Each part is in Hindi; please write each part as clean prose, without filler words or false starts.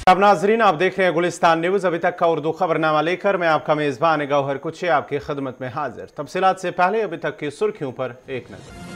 अब नाजरीन, आप देख रहे हैं गुलिस्तान न्यूज। अभी तक का उर्दू खबरनामा लेकर मैं आपका मेजबान गौहर कुछ आपकी खिदमत में हाजिर। तफसीलात से पहले अभी तक की सुर्खियों पर एक नजर।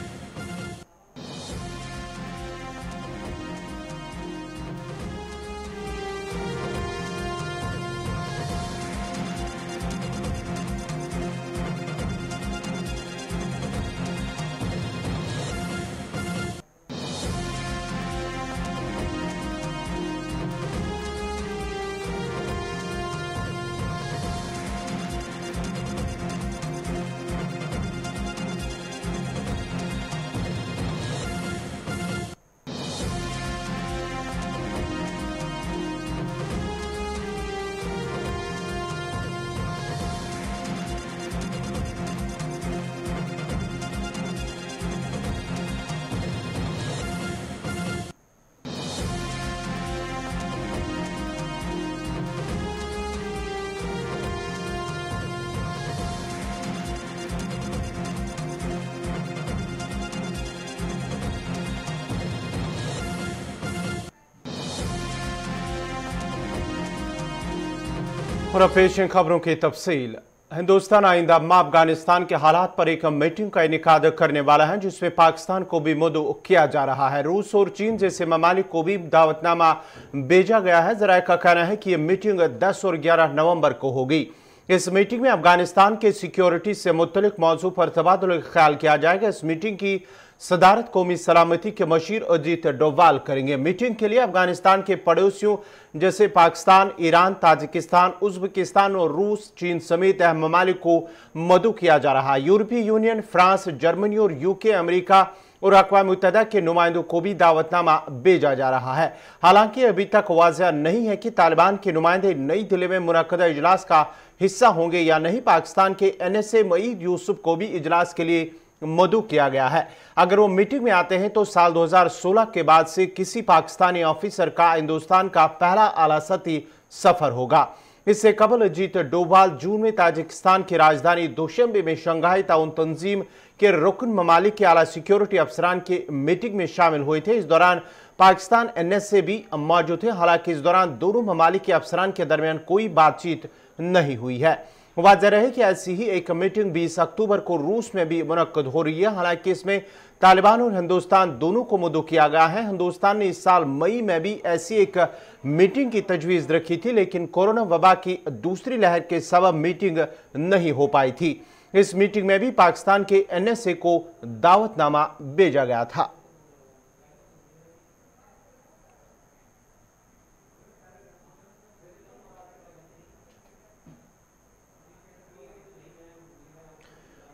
और अब पेश हैं खबरों की तफसील। हिंदुस्तान आइंदा अफगानिस्तान के हालात पर एक मीटिंग का इनेकाद करने वाला है, जिसमें पाकिस्तान को भी मदऊ किया जा रहा है। रूस और चीन जैसे ममालिक को भी दावतनामा भेजा गया है। जराये का कहना है कि यह मीटिंग 10 और 11 नवंबर को होगी। इस मीटिंग में अफगानिस्तान के सिक्योरिटी से मुतल्लिक मौजू पर तबादुल ख्याल किया जाएगा। इस मीटिंग की सदारत कौमी सलामती के मशीर अजीत डोवाल करेंगे। मीटिंग के लिए अफगानिस्तान के पड़ोसियों जैसे पाकिस्तान, ईरान, ताजिकिस्तान, उज्बेकिस्तान और रूस, चीन समेत अहम ममालिक को मदऊ किया जा रहा है। यूरोपीय यूनियन, फ्रांस, जर्मनी और यूके, अमेरिका और अक़वाम मुत्तहिदा के नुमाइंदों को भी दावतनामा भेजा जा रहा है। हालांकि अभी तक वाज़ेह नहीं है कि तालिबान के नुमाइंदे नई दिल्ली में मुनक़दा इजलास का हिस्सा होंगे या नहीं। पाकिस्तान के NSA मईद यूसुफ को भी इजलास के लिए मदऊ किया गया है। अगर वो मीटिंग में आते हैं तो साल 2016 के बाद से किसी पाकिस्तानी ऑफिसर का हिंदुस्तान का पहला आला सतही सफर होगा। इससे कबल अजीत डोभाल जून में ताजिकिस्तान की राजधानी दुशंबे में शंघाई ताउन तंजीम के रुकन ममालिक के आला सिक्योरिटी अफसरान की मीटिंग में शामिल हुए थे। इस दौरान पाकिस्तान NSA भी मौजूद थे। हालांकि इस दौरान दोनों ममालिक के अफसरान के दरमियान कोई बातचीत नहीं हुई है। वाज़ेह रहे कि ऐसी ही एक मीटिंग 20 अक्टूबर को रूस में भी मुनक्कद हो रही है। हालांकि इसमें तालिबान और हिंदुस्तान दोनों को मदऊ किया गया है। हिंदुस्तान ने इस साल मई में भी ऐसी एक मीटिंग की तजवीज़ रखी थी, लेकिन कोरोना वबा की दूसरी लहर के सबब मीटिंग नहीं हो पाई थी। इस मीटिंग में भी पाकिस्तान के NSA को दावतनामा भेजा गया था।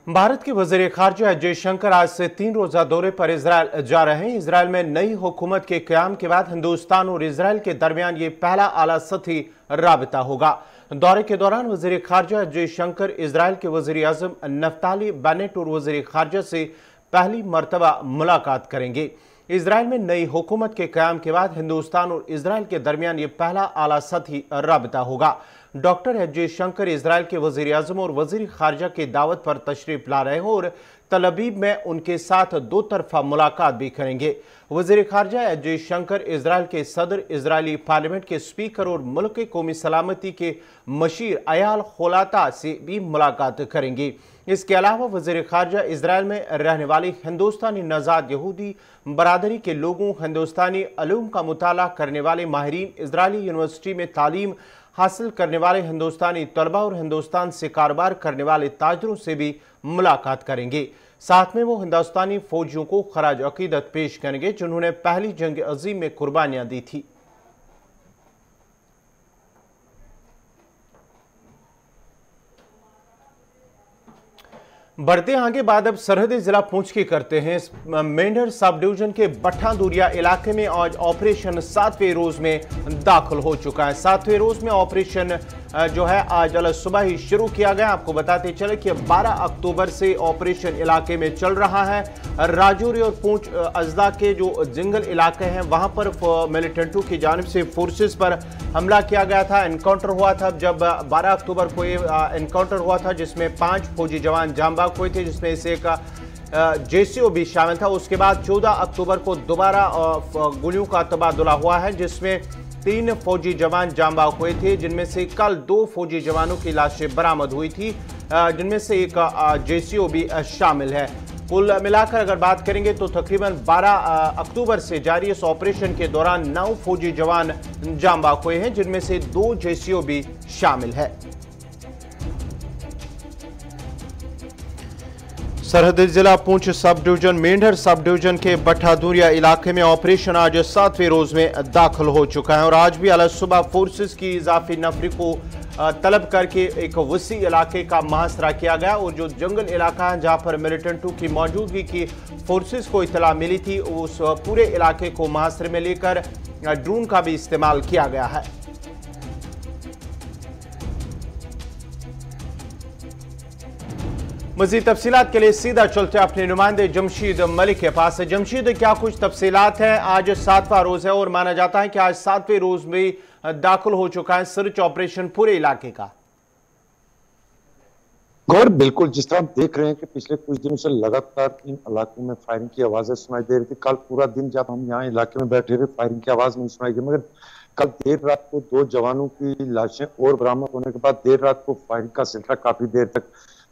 भारत के वज़ीर ख़ारजा जयशंकर आज से 3 रोज़ा दौरे पर इजराइल जा रहे हैं। इजराइल में नई हुकूमत के क़याम के बाद हिंदुस्तान और इजराइल के दरमियान ये पहला आला सतही राबिता होगा। दौरे के दौरान वज़ीर ख़ारजा जयशंकर इजराइल के वज़ीर आज़म नफ्ताली बेनेट और वज़ीर ख़ारजा से पहली मरतबा मुलाकात करेंगे। इजराइल में नई हुकूमत के क़याम के बाद हिंदुस्तान और इजराइल के दरमियान ये पहला आला सतही राबिता होगा। डॉक्टर जयशंकर इजराइल के वज़ीर आज़म और वज़ीर ख़ारजा की दावत पर तशरीफ़ ला रहे हैं और तल अवीव में उनके साथ दो तरफा मुलाकात भी करेंगे। वज़ीर ख़ारजा जयशंकर इजराइल के सदर, इजरायली पार्लियामेंट के स्पीकर और मुल्क के कौमी सलामती के मशीर अयाल खोलाता से भी मुलाकात करेंगे। इसके अलावा वज़ीर ख़ारजा इजराइल में रहने वाली हिंदुस्तानी नज़ाद यहूदी बरादरी के लोगों, हिंदुस्तानी अलूम का मुताला करने वाले माहिरीन, इजरायली यूनिवर्सिटी में तालीम हासिल करने वाले हिंदुस्तानी तलबा और हिंदुस्तान से कारोबार करने वाले ताजरों से भी मुलाकात करेंगे। साथ में वो हिंदुस्तानी फौजियों को खराज अकीदत पेश करेंगे जिन्होंने पहली जंग अजीम में कुर्बानियां दी थी। बढ़ते आगे बाद अब सरहदी जिला पुंछ की करते हैं। मेंढर सब डिवीजन के बट्ठादूरिया इलाके में आज ऑपरेशन 7वें रोज में दाखिल हो चुका है। 7वें रोज में ऑपरेशन जो है आज सुबह ही शुरू किया गया। आपको बताते चले कि 12 अक्टूबर से ऑपरेशन इलाके में चल रहा है। राजौरी और पुंछ अजला के जो जंगल इलाके हैं वहां पर मिलिटेंटों की जानिब से फोर्सेस पर हमला किया गया था, एनकाउंटर हुआ था। जब 12 अक्टूबर को ये एनकाउंटर हुआ था जिसमें 5 फौजी जवान जाम बाग हुए थे, जिसमें से एक JCO भी शामिल था। उसके बाद 14 अक्टूबर को दोबारा गोलियों का तबादला हुआ है जिसमें 3 फौजी जवान जान बाहक हुए थे, जिनमें से कल 2 फौजी जवानों की लाशें बरामद हुई थी, जिनमें से एक जेसीओ भी शामिल है। कुल मिलाकर अगर बात करेंगे तो तकरीबन 12 अक्टूबर से जारी इस ऑपरेशन के दौरान 9 फौजी जवान जान बाहक हुए हैं, जिनमें से 2 जेसीओ भी शामिल है। सरहदी जिला Poonch sub division Mendhar sub division के बट्ठादूरिया इलाके में ऑपरेशन आज 7वें रोज में दाखिल हो चुका है और आज भी अल सुबह फोर्सेस की इजाफी नफरी को तलब करके एक वसी इलाके का मुहासरा किया गया और जो जंगल इलाका है जहां पर मिलिटेंटों की मौजूदगी की फोर्सेस को इतला मिली थी, उस पूरे इलाके को मुहासरे में लेकर ड्रोन का भी इस्तेमाल किया गया है। मजीद तफसीलात के लिए सीधा चलते अपने नुमाइंदे जमशीद मलिक के पास। जमशीद, क्या कुछ तफसीलात हैं? आज 7वां रोज है और माना जाता है कि आज 7वें रोज में दाखिल हो चुका है सर्च ऑपरेशन पूरे इलाके का। गौर, बिल्कुल जिस तरह आप देख रहे हैं कि पिछले कुछ दिनों से लगातार इन इलाकों में फायरिंग की आवाजें सुनाई दे रही थी। कल पूरा दिन जब हम यहाँ इलाके में बैठे थे फायरिंग की आवाज नहीं सुनाई दी, मगर कल देर रात को 2 जवानों की लाशें और बरामद होने के बाद देर रात को फायरिंग का सिलसिला काफी देर तक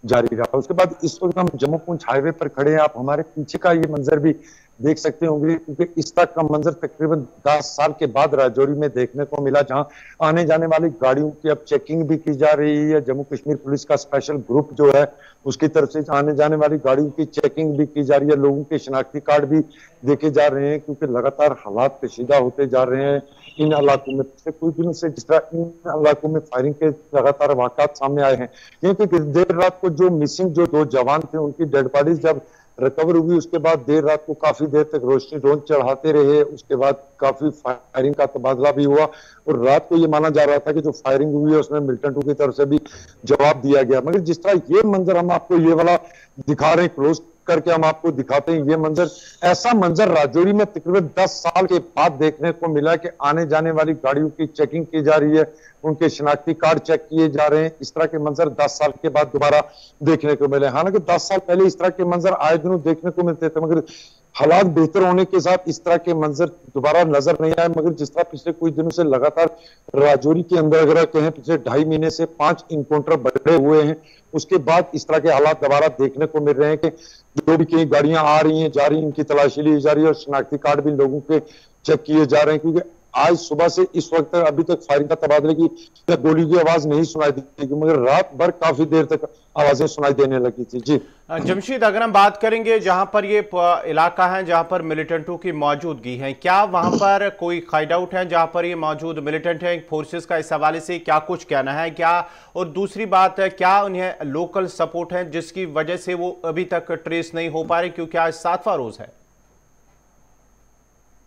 जारी रहा। उसके बाद इस वक्त हम जम्मू पुंछ हाईवे पर खड़े हैं। आप हमारे पीछे का ये मंजर भी देख सकते होंगे, क्योंकि इस तक का मंजर तकरीबन 10 साल के बाद राजौरी में देखने को मिला, जहां आने जाने वाली गाड़ियों की अब चेकिंग भी की जा रही है। जम्मू कश्मीर पुलिस का स्पेशल ग्रुप जो है उसकी तरफ से आने जाने वाली गाड़ियों की चेकिंग भी की जा रही है। लोगों के शनाख्ती कार्ड भी देखे जा रहे हैं, क्योंकि लगातार हालात कशीदा होते जा रहे हैं इन इलाकों में। पिछले कुछ दिनों से जिस तरह इन इलाकों में फायरिंग के लगातार वाकयात सामने आए हैं, क्योंकि देर रात को जो मिसिंग जो 2 जवान थे उनकी डेड बॉडीज जब रिकवर हुई, उसके बाद देर रात को काफी देर तक रोशनी ड्रोन चढ़ाते रहे। उसके बाद काफी फायरिंग का तबादला भी हुआ और रात को ये माना जा रहा था कि जो फायरिंग हुई है उसमें मिलिटेंटों की तरफ से भी जवाब दिया गया। मगर जिस तरह ये मंजर हम आपको ये वाला दिखा रहे हैं, क्लोज करके हम आपको दिखाते हैं, ये मंजर ऐसा मंजर राजौरी में तकरीबन 10 साल के बाद देखने को मिला कि आने जाने वाली गाड़ियों की चेकिंग की जा रही है, उनके शनाख्ती कार्ड चेक किए जा रहे हैं। इस तरह के मंजर 10 साल के बाद दोबारा देखने को मिले। हालांकि 10 साल पहले इस तरह के मंजर आए दिनों देखने को मिलते थे, मगर हालात बेहतर होने के साथ इस तरह के मंजर दोबारा नजर नहीं आए। मगर जिस तरह पिछले कुछ दिनों से लगातार राजौरी के अंदर अगर कहें पिछले 2.5 महीने से 5 इनकाउंटर बढ़े हुए हैं, उसके बाद इस तरह के हालात दोबारा देखने को मिल रहे हैं कि जो भी कई गाड़ियां आ रही हैं जा रही हैं, इनकी तलाशी ली जा रही है और शनाख्ती कार्ड भी लोगों के चेक किए जा रहे हैं। क्योंकि आज सुबह से इस वक्त अभी तक फायरिंग का तबादले की या गोली की आवाज नहीं सुनाई दी थी, मगर रात भर काफी देर तक आवाजें सुनाई देने लगी थी। जी जमशीद, अगर हम बात करेंगे जहां पर ये इलाका है जहां पर मिलिटेंटों की मौजूदगी है, क्या वहां पर कोई हाइड आउट है जहां पर ये मौजूद मिलिटेंट है फोर्सेस का? इस हवाले से क्या कुछ कहना है क्या? और दूसरी बात है, क्या उन्हें लोकल सपोर्ट है जिसकी वजह से वो अभी तक ट्रेस नहीं हो पा रहे, क्योंकि आज 7वां रोज है?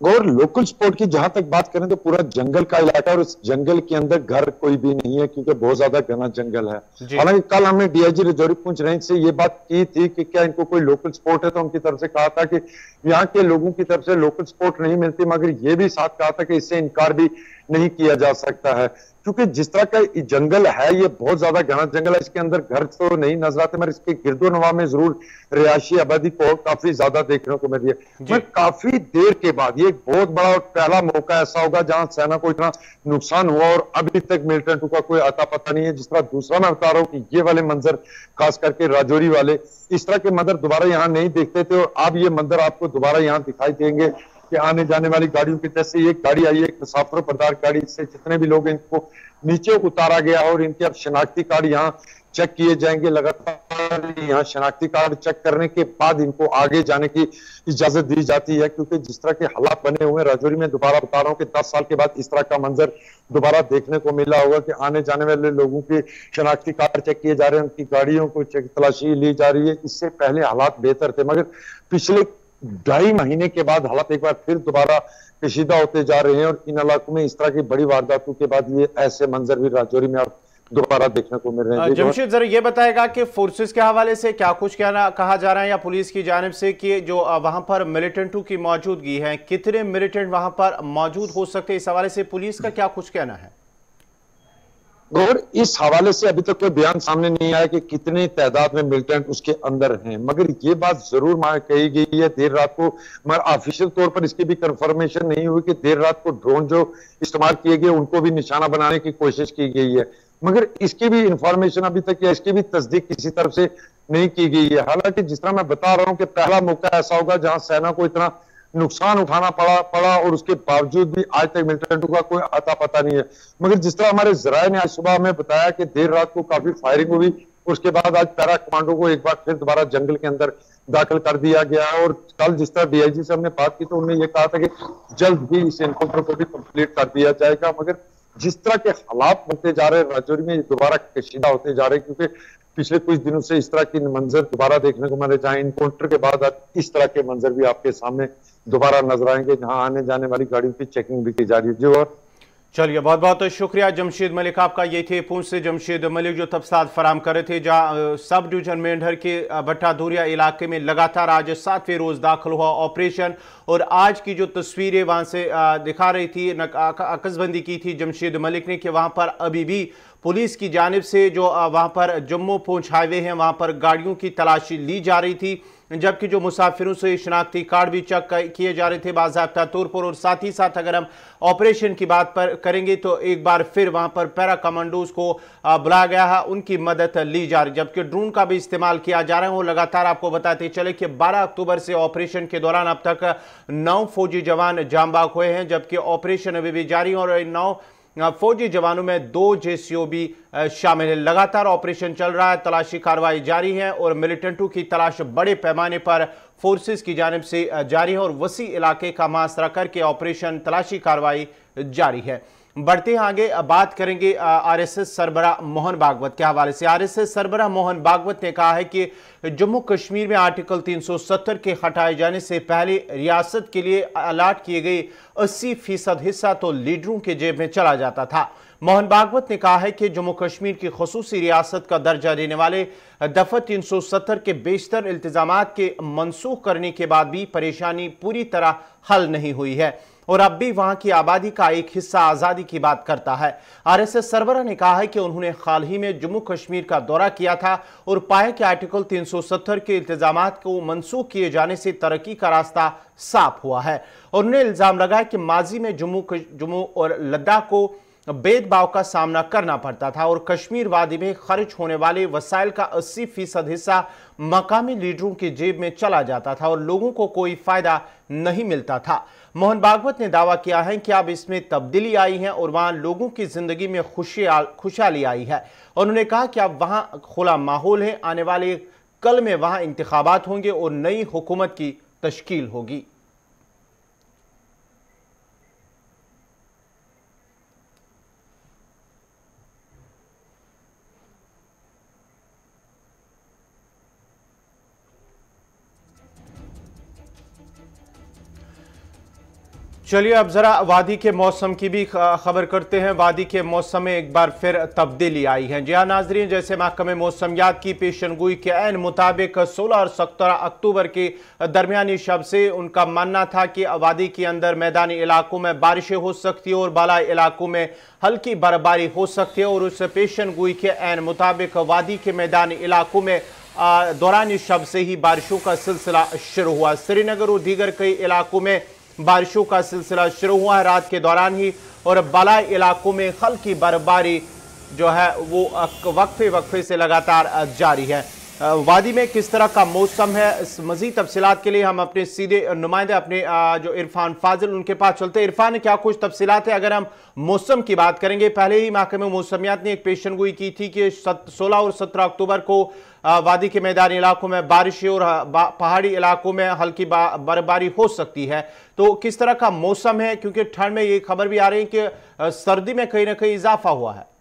और लोकल स्पोर्ट की जहां तक बात करें तो पूरा जंगल का इलाका और इस जंगल के अंदर घर कोई भी नहीं है, क्योंकि बहुत ज्यादा घना जंगल है। हालांकि कल हमने डीआईजी राजौरी पुंछ रेंज से ये बात की थी कि क्या इनको कोई लोकल स्पोर्ट है, तो उनकी तरफ से कहा था कि यहाँ के लोगों की तरफ से लोकल स्पोर्ट नहीं मिलती, मगर ये भी साथ कहा था कि इससे इनकार भी नहीं किया जा सकता है, क्योंकि जिस तरह का जंगल है ये बहुत ज्यादा घना जंगल है। इसके अंदर घर तो नहीं नजर आते, मगर इसके गिरदोनवा में जरूर रिहायशी आबादी को काफी ज्यादा देखने को मिल रही है। मगर काफी देर के बाद ये एक बहुत बड़ा और पहला मौका ऐसा होगा जहां सेना को इतना नुकसान हुआ और अभी तक मिलिटेंटों का कोई अता पता नहीं है। जिस तरह दूसरा मैं बता रहा हूँ कि ये वाले मंजर खास करके राजौरी वाले इस तरह के मंजर दोबारा यहाँ नहीं देखते थे, और अब ये मंजर आपको दोबारा यहाँ दिखाई देंगे कि आने जाने वाली गाड़ियों की, जैसे एक गाड़ी आई है एक मुसाफिर बरदार गाड़ी, से जितने भी लोग इनको नीचे उतारा गया और इनके अब शनाख्ती कार्ड यहाँ चेक किए जाएंगे। लगातार यहाँ शनाख्ती कार्ड चेक करने के बाद इनको आगे जाने की इजाजत दी जाती है, क्योंकि जिस तरह के हालात बने हुए हैं राजौरी में, दोबारा बता रहा हूँ कि 10 साल के बाद इस तरह का मंजर दोबारा देखने को मिला होगा कि आने जाने वाले लोगों के शनाख्ती कार्ड चेक किए जा रहे हैं, उनकी गाड़ियों को चेक तलाशी ली जा रही है। इससे पहले हालात बेहतर थे, मगर पिछले 2.5 महीने के बाद हालात एक बार फिर दोबारा कशीदा होते जा रहे हैं और इन इलाकों में इस तरह की बड़ी वारदातों के बाद ये ऐसे मंजर भी राजौरी में अब दोबारा देखने को मिल रहे हैं। जमशेद, जरा ये बताएगा कि फोर्सेस के हवाले से क्या कुछ कहा जा रहा है या पुलिस की जानिब से कि जो वहां पर मिलिटेंटों की मौजूदगी है, कितने मिलिटेंट वहां पर मौजूद हो सकते हैं, इस हवाले से पुलिस का क्या कुछ कहना है? और इस हवाले से अभी तक कोई बयान सामने नहीं आया कि कितने तादाद में मिलिटेंट उसके अंदर हैं, मगर ये बात जरूर कही गई है देर रात को, मगर ऑफिशियल तौर पर इसकी भी कंफर्मेशन नहीं हुई कि देर रात को ड्रोन जो इस्तेमाल किए गए उनको भी निशाना बनाने की कोशिश की गई है, मगर इसकी भी इंफॉर्मेशन अभी तक या इसकी भी तस्दीक किसी तरफ से नहीं की गई है। हालांकि जिस तरह मैं बता रहा हूं कि पहला मौका ऐसा होगा जहां सेना को इतना नुकसान उठाना पड़ा और उसके बावजूद भी आज तक मिलिटेंटों का कोई अता पता नहीं है। मगर जिस तरह हमारे जराये ने आज सुबह हमें बताया कि देर रात को काफी फायरिंग हुई, उसके बाद आज पैरा कमांडो को एक बार फिर दोबारा जंगल के अंदर दाखिल कर दिया गया है। और कल जिस तरह डीआईजी से हमने बात की तो उन्होंने ये कहा था कि जल्द ही इस एनकाउंटर को भी कंप्लीट कर दिया जाएगा, मगर जिस तरह के हालात बनते जा रहे हैं राजौरी में दोबारा कशीदा होते जा रहे हैं, क्योंकि पिछले कुछ दिनों से इस तरह की मंजर दोबारा देखने को मिले, जहां इनकाउंटर के बाद इस तरह के मंजर भी आपके सामने दोबारा नजर आएंगे, जहां आने जाने वाली गाड़ियों की चेकिंग भी की जा रही है। जी और चलिए, बहुत बहुत शुक्रिया जमशेद मलिक आपका। ये थे पूंछ से जमशेद मलिक जो तफसीलात फराम कर रहे थे, जहां सब डिवीजन मेंढर के भट्टाधुरिया इलाके में लगातार आज 7वें रोज दाखिल हुआ ऑपरेशन, और आज की जो तस्वीरें वहां से दिखा रही थी, अकसबंदी की थी जमशेद मलिक ने कि वहां पर अभी भी पुलिस की जानिब से जो वहां पर जम्मू पूंछ हाईवे है वहां पर गाड़ियों की तलाशी ली जा रही थी, जबकि जो मुसाफिरों से शनाख्ती कार्ड भी चेक किए जा रहे थे बाज़ाब्ता तौर पर। और साथ ही साथ अगर हम ऑपरेशन की बात पर करेंगे तो एक बार फिर वहां पर पैरा कमांडोज को बुलाया गया है, उनकी मदद ली जा रही, जबकि ड्रोन का भी इस्तेमाल किया जा रहा है। वो लगातार आपको बताते चले कि 12 अक्टूबर से ऑपरेशन के दौरान अब तक 9 फौजी जवान जांबाग हुए हैं, जबकि ऑपरेशन अभी भी जारी है और 9 फौजी जवानों में 2 जेसीओ भी शामिल है। लगातार ऑपरेशन चल रहा है, तलाशी कार्रवाई जारी है और मिलिटेंटों की तलाश बड़े पैमाने पर फोर्सेस की जानिब से जारी है और वसी इलाके का मुहासरा करके ऑपरेशन तलाशी कार्रवाई जारी है। बढ़ते हैं आगे, बात करेंगे आरएसएस सरबराह मोहन भागवत के हवाले से। आरएसएस सरबराह मोहन भागवत ने कहा है कि जम्मू कश्मीर में आर्टिकल 370 के हटाए जाने से पहले रियासत के लिए अलाट किए गए 80% हिस्सा तो लीडरों के जेब में चला जाता था। मोहन भागवत ने कहा है कि जम्मू कश्मीर की खसूसी रियासत का दर्जा देने वाले दफा 370 के बेशतर इल्तिजामात के मनसूख करने के बाद भी परेशानी पूरी तरह हल नहीं हुई है और अब भी वहां की आबादी का एक हिस्सा आजादी की बात करता है। आरएसएस सरबराह ने कहा है कि उन्होंने हाल ही में जम्मू कश्मीर का दौरा किया था और पाया कि आर्टिकल 370 के इल्तिजामात को मनसूख किए जाने से तरक्की का रास्ता साफ हुआ है और उन्होंने इल्जाम लगाया कि माजी में जम्मू और लद्दाख को भेदभाव का सामना करना पड़ता था और कश्मीर वादी में खर्च होने वाले वसाइल का 80% हिस्सा मकामी लीडरों की जेब में चला जाता था और लोगों को कोई फायदा नहीं मिलता था। मोहन भागवत ने दावा किया है कि अब इसमें तब्दीली आई है और वहां लोगों की जिंदगी में खुशहाली आई है और उन्होंने कहा कि अब वहां खुला माहौल है, आने वाले कल में वहां इंतखाबात होंगे और नई हुकूमत की तश्कील होगी। चलिए, अब जरा वादी के मौसम की भी खबर करते हैं। वादी के मौसम में एक बार फिर तब्दीली आई है। जी हाँ नाजरीन, जैसे महकमे मौसमियात की पेशनगोई के ऐन मुताबिक 16 और 17 अक्टूबर के दरमियानी शब से उनका मानना था कि वादी के अंदर मैदानी इलाकों में बारिशें हो सकती है और बालाई इलाकों में हल्की बर्फबारी हो सकती है और उस पेशनगोई के ऐन मुताबिक वादी के मैदानी इलाकों में दौरानी शब से ही बारिशों का सिलसिला शुरू हुआ। श्रीनगर और दीगर कई इलाकों में बारिशों का सिलसिला शुरू हुआ है रात के दौरान ही और बालाई इलाकों में हल्की बर्फबारी जो है वो वक्फे से लगातार जारी है। वादी में किस तरह का मौसम है, इस मजीद तफसीलात के लिए हम अपने सीधे नुमाइंदे अपने जो इरफान फाजिल उनके पास चलते हैं। इरफान, क्या कुछ तफसीलात है? अगर हम मौसम की बात करेंगे, पहले ही महकमे मौसमियात ने एक पेशनगोई की थी कि 16 और 17 अक्टूबर को वादी के मैदानी इलाकों में बारिशें और पहाड़ी इलाकों में हल्की बर्फबारी हो सकती है, तो किस तरह का मौसम है? क्योंकि ठंड में ये खबर भी आ रही है कि सर्दी में कहीं ना कहीं इजाफा हुआ है।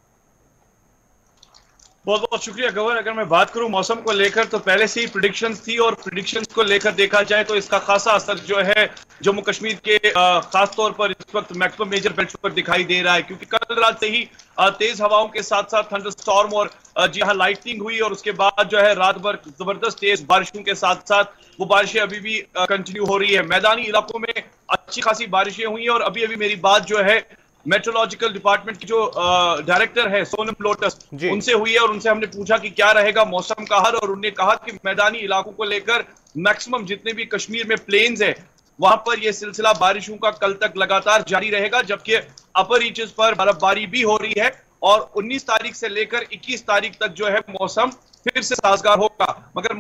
बहुत बहुत शुक्रिया गवर। अगर मैं बात करूं मौसम को लेकर तो पहले से ही प्रिडिक्शंस थी और प्रिडिक्शंस को लेकर देखा जाए तो इसका खासा असर जो है जम्मू कश्मीर के खास तौर पर इस वक्त मैक्सिमम मेजर बेल्ट पर दिखाई दे रहा है, क्योंकि कल रात से ही तेज हवाओं के साथ साथ थंडरस्टॉर्म और जी हाँ लाइटनिंग हुई और उसके बाद जो है रात भर जबरदस्त तेज बारिशों के साथ साथ वो बारिशें अभी भी कंटिन्यू हो रही है। मैदानी इलाकों में अच्छी खासी बारिशें हुई और अभी अभी मेरी बात जो है मेट्रोलॉजिकल डिपार्टमेंट की जो डायरेक्टर है सोनम लोटस, उनसे हुई है और उनसे हमने पूछा कि क्या रहेगा मौसम का हाल, और उन्होंने कहा कि मैदानी इलाकों को लेकर मैक्सिमम जितने भी कश्मीर में प्लेन्स है वहां पर यह सिलसिला बारिशों का कल तक लगातार जारी रहेगा, जबकि अपर रीचेस पर बर्फबारी भी हो रही है और 19 तारीख से लेकर 21 तारीख तक जो है मौसम फिर से साजगार होगा। मगर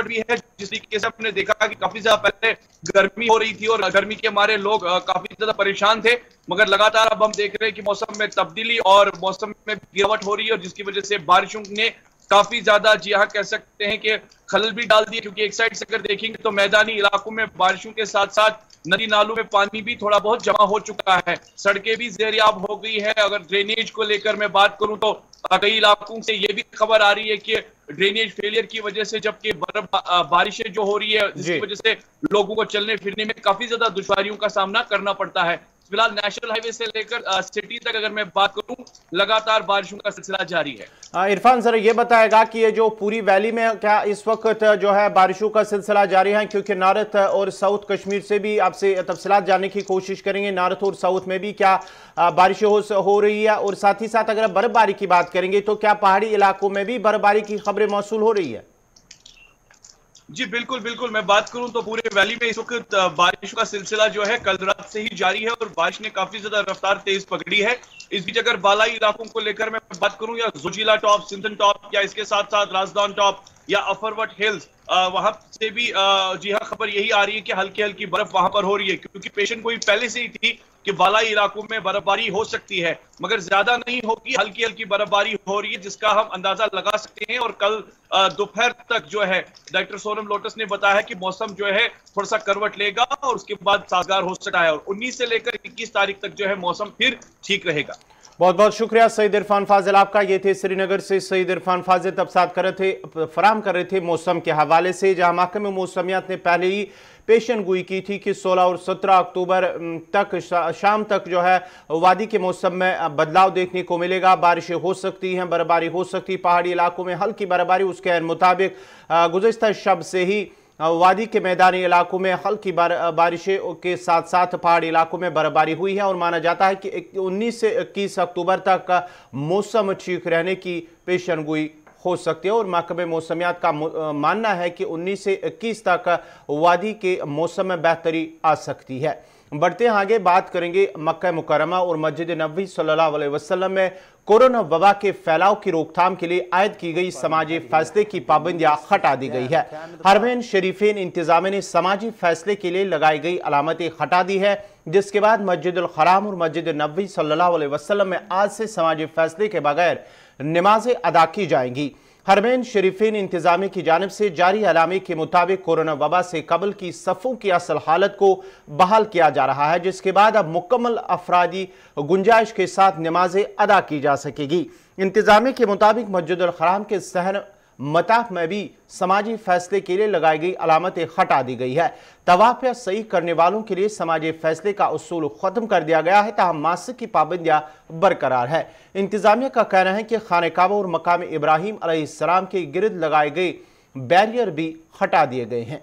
भी है जिस तरीके से हमने देखा कि काफी ज्यादा पहले गर्मी हो रही थी और गर्मी के मारे लोग काफी ज्यादा परेशान थे, मगर लगातार अब हम देख रहे हैं कि मौसम में तब्दीली और मौसम में गिरावट हो रही है और जिसकी वजह से बारिशों ने काफी ज्यादा जी हाँ कह सकते हैं कि खलल भी डाल दिए, क्योंकि एक साइड से अगर देखेंगे तो मैदानी इलाकों में बारिशों के साथ साथ नदी नालों में पानी भी थोड़ा बहुत जमा हो चुका है, सड़कें भी ज़ेरियाब हो गई है। अगर ड्रेनेज को लेकर मैं बात करूं तो कई इलाकों से ये भी खबर आ रही है कि ड्रेनेज फेलियर की वजह से जबकि बारिशें जो हो रही है जिसकी वजह से लोगों को चलने फिरने में काफी ज्यादा दुश्वारियों का सामना करना पड़ता है। फिलहाल नेशनल हाईवे से लेकर सिटी तक अगर मैं बात करूं लगातार बारिशों का सिलसिला जारी है। इरफान जरा ये बताएगा कि ये जो पूरी वैली में क्या इस वक्त जो है बारिशों का सिलसिला जारी है, क्योंकि नॉर्थ और साउथ कश्मीर से भी आपसे तफसीलात जानने की कोशिश करेंगे, नॉर्थ और साउथ में भी क्या बारिशें हो रही है, और साथ ही साथ अगर बर्फबारी की बात करेंगे तो क्या पहाड़ी इलाकों में भी बर्फबारी की खबरें मौसूल हो रही है? जी बिल्कुल बिल्कुल, मैं बात करूं तो पूरे वैली में इस वक्त बारिश का सिलसिला जो है कल रात से ही जारी है और बारिश ने काफी ज्यादा रफ्तार तेज पकड़ी है। इस बीच अगर बालाई इलाकों को लेकर मैं बात करूं या जोजिला टॉप, सिंथन टॉप या इसके साथ साथ राजदान टॉप या अफरवट हिल्स, वहां से भी जी हाँ खबर यही आ रही है कि हल्की हल्की बर्फ वहां पर हो रही है, क्योंकि पेशन गोई पहले से ही थी कि बालाई इलाकों में बर्फबारी हो सकती है मगर ज्यादा नहीं होगी, हल्की हल्की बर्फबारी हो रही है जिसका हम अंदाजा लगा सकते हैं। और कल दोपहर तक जो है डायरेक्टर सोनम लोटस ने बताया कि मौसम जो है थोड़ा सा करवट लेगा और उसके बाद साजगार हो सकता है और 19 से लेकर 21 तारीख तक जो है मौसम फिर ठीक रहेगा। बहुत बहुत शुक्रिया सईद इरफान फाजिल आपका। ये थे श्रीनगर से सईद इरफान फाजिल तफसीलात फराम कर रहे थे मौसम के हवाले से, जहां महकमे मौसमियात ने पहले ही पेशन गोई की थी कि 16 और 17 अक्टूबर तक शाम तक जो है वादी के मौसम में बदलाव देखने को मिलेगा, बारिशें हो सकती हैं, बर्फबारी हो सकती है, पहाड़ी इलाकों में हल्की बर्फबारी। उसके मुताबिक गुज़िश्ता शब से ही वादी के मैदानी इलाकों में हल्की बारिशें के साथ साथ पहाड़ी इलाकों में बर्फबारी हुई है और माना जाता है कि 19 से 21 अक्टूबर तक का मौसम ठीक रहने की पेशन गोई हो सकती है और महकमे मौसमियात का मानना है कि 19 से 21 तक वादी के मौसम में बेहतरी आ सकती है। बढ़ते हैं आगे, बात करेंगे मक्का मुकर्रमा और मस्जिद नबवी सल्लल्लाहु अलैहि वसल्लम में कोरोना वबा के फैलाव की रोकथाम के लिए आयद की गई समाजी फैसले की पाबंदियां हटा दी गई है। हरमैन शरीफेन इंतजामिया ने समाजी फैसले के लिए लगाई गई अलामतें हटा दी है, जिसके बाद मस्जिदुल हराम और मस्जिद नबवी सल्लल्लाहु अलैहि वसल्लम में आज से समाजी फैसले के बगैर नमाजें अदा की जाएंगी। हरमैन शरीफेन इंतजामिया की जानिब से जारी अलामे के मुताबिक कोरोना वबा से कबल की सफ़ों की असल हालत को बहाल किया जा रहा है, जिसके बाद अब मुकम्मल अफरादी गुंजाइश के साथ नमाजें अदा की जा सकेगी। इंतजामिया के मुताबिक मस्जिदुल हराम के सहन मताफ में भी समाजी फैसले के लिए लगाई गई अलामतें हटा दी गई है। तवाफ या सही करने वालों के लिए समाजी फैसले का उसूल खत्म कर दिया गया है, ताहम मास्क की पाबंदियां बरकरार है। इंतजामिया का कहना है कि खाने काबा और मकाम इब्राहिम अलैहिस्सलाम के गिर्द लगाए गए बैरियर भी हटा दिए गए हैं।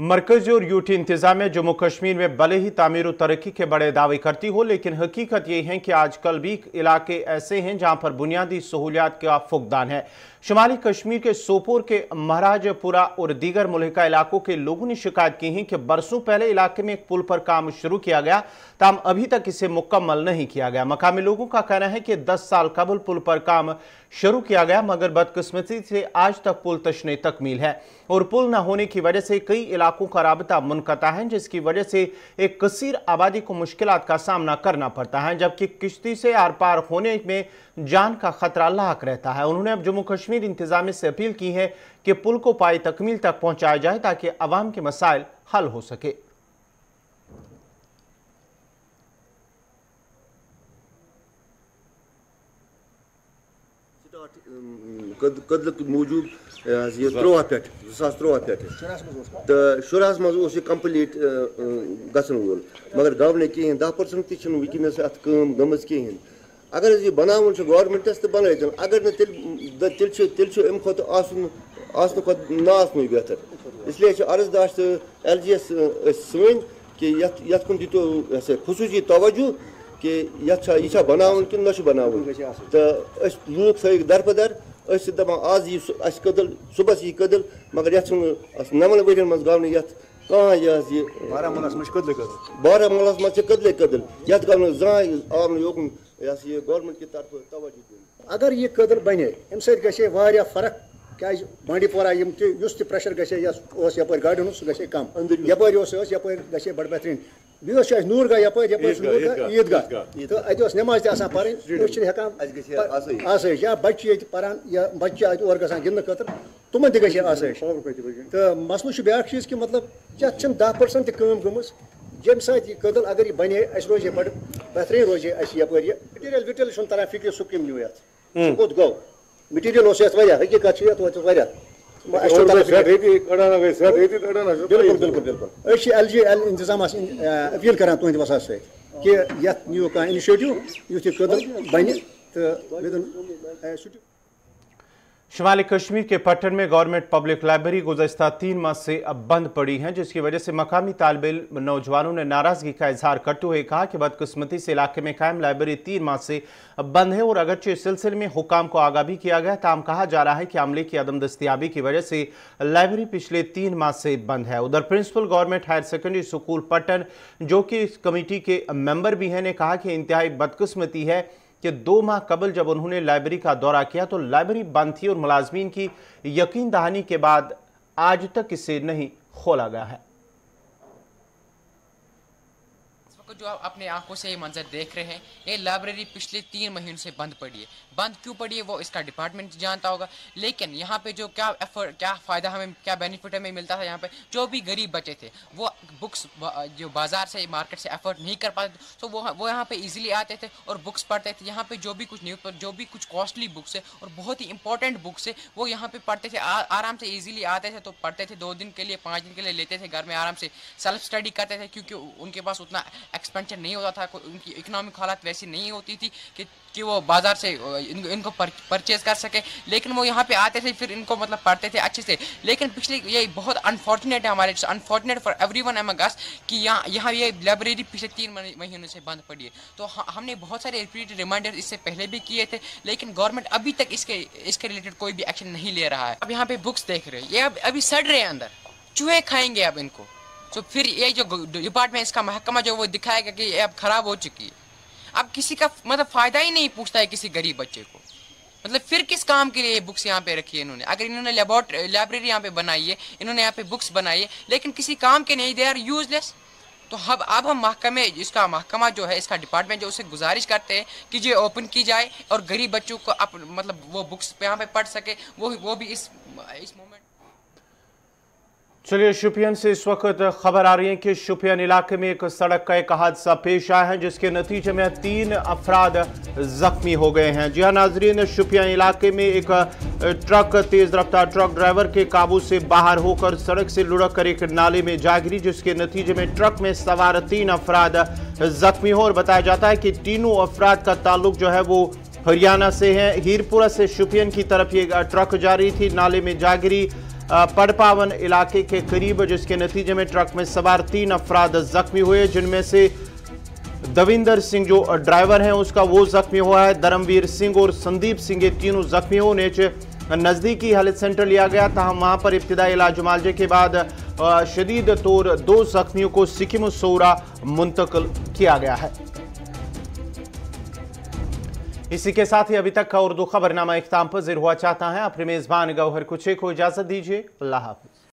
मरकजी और यूटी इंतजामिया जम्मू कश्मीर में भले ही तामीर और तरक्की के बड़े दावे करती हो, लेकिन हकीकत यह है कि आजकल भी इलाके ऐसे हैं जहां पर बुनियादी सहूलियात का फुकदान है। शुमाली कश्मीर के सोपोर के महाराजपुरा और दीगर मुल्हिका इलाकों के लोगों ने शिकायत की है कि बरसों पहले इलाके में एक पुल पर काम शुरू किया गया, ताहम अभी तक इसे मुकम्मल नहीं किया गया। मकामी लोगों का कहना है कि 10 साल कबल पुल पर काम शुरू किया गया, मगर बदकिस्मती से आज तक पुल तशने तकमील है और पुल न होने की वजह से कई इलाकों इलाकों का राबता मुनक़ता है, जिसकी वजह से एक कसीर आबादी को मुश्किलात का सामना करना पड़ता है, जबकि किश्ती से आर पार होने में जान का खतरा लाक रहता है। उन्होंने अब जम्मू कश्मीर इंतजामिया से अपील की है कि पुल को पाई तकमील तक पहुंचाया जाए ताकि अवाम के मसाइल हल हो सके। कदल मूजूब ये 13 पे 2013 पे तो शुरहस मज कम्प्लीट गसन वोल मगर गव न कहें 10% तक वनस अत गम कहें अगर यह बनावन गवर्नमेंटस तो बन अगर तेल अम खुद ना बेहतर इसलिए अर्जदाश LGS सन कि यथ कुन दितो खसूसी तवज्जो कि यह बनावन कि न बनावन तो लूक थ दरबदर दपान आज यह कदल सुबह यह कदल मगर यह 9 वन मज गव न बारामूला मज कदले कदल यथ गव जान आव योकुन यह गवर्नमेंट की तरफ तवज्जो दिन अगर यह कदल बने अम सह फर्क क्या बांडीपोरा प्रेशर गपर गाड़न सह कम यपर गे बड़ बेहतरीन बे नूर गा यपर ईदगाह तो अत नमाज तक पान आसाइश या बच्चे ये पान या बच्चे और ग गिंद खतर तुम ती आसाइश तो मसल ब्या चीज कि मतलब ये 10% तम गम जम सत कदल अगर यह बने रोज बड़ बेहतरीन रोज यपर यह मटीरियल विटीरियल तरह फिक्र सह कम न्यू ये कोत गो मटीरियल हकीकत बिल्कुल LGL इंतजाम अपील करान तुंद वसा सत कि नीव कह इनिशिएटिव युथ कदल बन तो शुमाली कश्मीर के पट्टन में गवर्नमेंट पब्लिक लाइब्रेरी गुज़श्ता 3 माह से अब बंद पड़ी है, जिसकी वजह से मकामी तालिब इल्म नौजवानों ने नाराजगी का इजहार करते हुए कहा कि बदकिस्मती से इलाके में कायम लाइब्रेरी 3 माह से अब बंद है और अगरचे इस सिलसिले में हुकाम को आगाह भी किया गया, ताम कहा जा रहा है कि अमले की अदम दस्तियाबी की वजह से लाइब्रेरी पिछले 3 माह से बंद है। उधर principal government higher secondary school Pattan, जो कि इस कमेटी के मेंबर भी हैं, ने कहा कि इंतहाई बदकिस्मती है कि 2 माह कबल जब उन्होंने लाइब्रेरी का दौरा किया तो लाइब्रेरी बंद थी और मुलाजमीन की यकीन दहानी के बाद आज तक इसे नहीं खोला गया है। जो आप अपने आंखों से ये मंजर देख रहे हैं, ये लाइब्रेरी पिछले 3 महीनों से बंद पड़ी है। बंद क्यों पड़ी है वो इसका डिपार्टमेंट जानता होगा, लेकिन यहाँ पे जो क्या फ़ायदा हमें, क्या बेनिफिट हमें मिलता था, यहाँ पे जो भी गरीब बच्चे थे वो बुक्स जो बाज़ार से मार्केट से अफोर्ड नहीं कर पाते थे, तो वो यहाँ पे इजीली आते थे और बुक्स पढ़ते थे। यहाँ पे जो भी कुछ न्यूज़, जो भी कुछ कॉस्टली बुक्स है और बहुत ही इंपॉर्टेंट बुक्स है वो यहाँ पे पढ़ते थे, आराम से ईजिली आते थे, तो पढ़ते थे। 2 दिन के लिए 5 दिन के लिए लेते थे, घर में आराम से सेल्फ स्टडी करते थे, क्योंकि उनके पास उतना एक्सपेंशन नहीं होता था, उनकी इकोनॉमिक हालत वैसी नहीं होती थी कि वो बाजार से इनको परचेज कर सके। लेकिन वो यहाँ पे आते थे, फिर इनको मतलब पढ़ते थे अच्छे से। लेकिन पिछले ये बहुत अनफॉर्चुनेट है हमारे, अनफॉर्चुनेट फॉर एवरीवन अमंग अस कि यहाँ ये लाइब्रेरी पिछले 3 महीनों से बंद पड़ी है। तो हमने बहुत सारे रिपीटेड रिमाइंडर इससे पहले भी किए थे, लेकिन गवर्नमेंट अभी तक इसके रिलेटेड कोई भी एक्शन नहीं ले रहा है। अब यहाँ पे बुक्स देख रहे हैं, ये अभी सड़ रहे हैं अंदर, चूहे खाएंगे अब इनको। तो फिर ये जो डिपार्टमेंट, इसका महकमा जो वो दिखाएगा कि ये अब ख़राब हो चुकी है। अब किसी का मतलब फ़ायदा ही नहीं पूछता है किसी गरीब बच्चे को, मतलब फिर किस काम के लिए बुक्स यहाँ पे रखी है इन्होंने। अगर इन्होंने लाइब्रेरी यहाँ पे बनाई है, इन्होंने यहाँ पे बुक्स बनाई है, लेकिन किसी काम के नहीं, दे आर यूजलेस। तो अब हम महकमे, इसका महकमा जो है, इसका डिपार्टमेंट जो, उसे गुजारिश करते हैं कि ये ओपन की जाए और गरीब बच्चों को मतलब वो बुक्स यहाँ पे पढ़ सके, वो भी इस मोमेंट। चलिए, शुपियन से इस वक्त खबर आ रही है कि शुपियन इलाके में एक सड़क का एक हादसा पेश आया है, जिसके नतीजे में 3 अफराद जख्मी हो गए हैं। जी हाँ नाजरीन, शुपियन इलाके में एक ट्रक, तेज रफ्तार ट्रक ड्राइवर के काबू से बाहर होकर सड़क से लुढ़क कर एक नाले में जा गिरी, जिसके नतीजे में ट्रक में सवार 3 अफराद जख्मी हो। और बताया जाता है कि तीनों अफराद का ताल्लुक जो है वो हरियाणा से है। हीरपुरा से शुपियन की तरफ ये ट्रक जा रही थी, नाले में जा गिरी पड़पावन इलाके के करीब, जिसके नतीजे में ट्रक में सवार 3 अफराद जख्मी हुए, जिनमें से दविंदर सिंह जो ड्राइवर हैं उसका वो जख्मी हुआ है। धर्मवीर सिंह और संदीप सिंह, ये तीनों जख्मी हो। उन्हें नज़दीकी हेल्थ सेंटर लिया गया था, वहाँ पर इब्तिदाई इलाज मुआलजे के बाद शदीद तौर 2 जख्मियों को सिक्किम सौरा मुंतकिल किया गया है। इसी के साथ ही अभी तक का उर्दू खबरनामा इख्तिताम पज़ीर हुआ चाहता है। अपने मेज़बान गौहर कुछे को इजाज़त दीजिए। अल्लाह हाफ़िज़।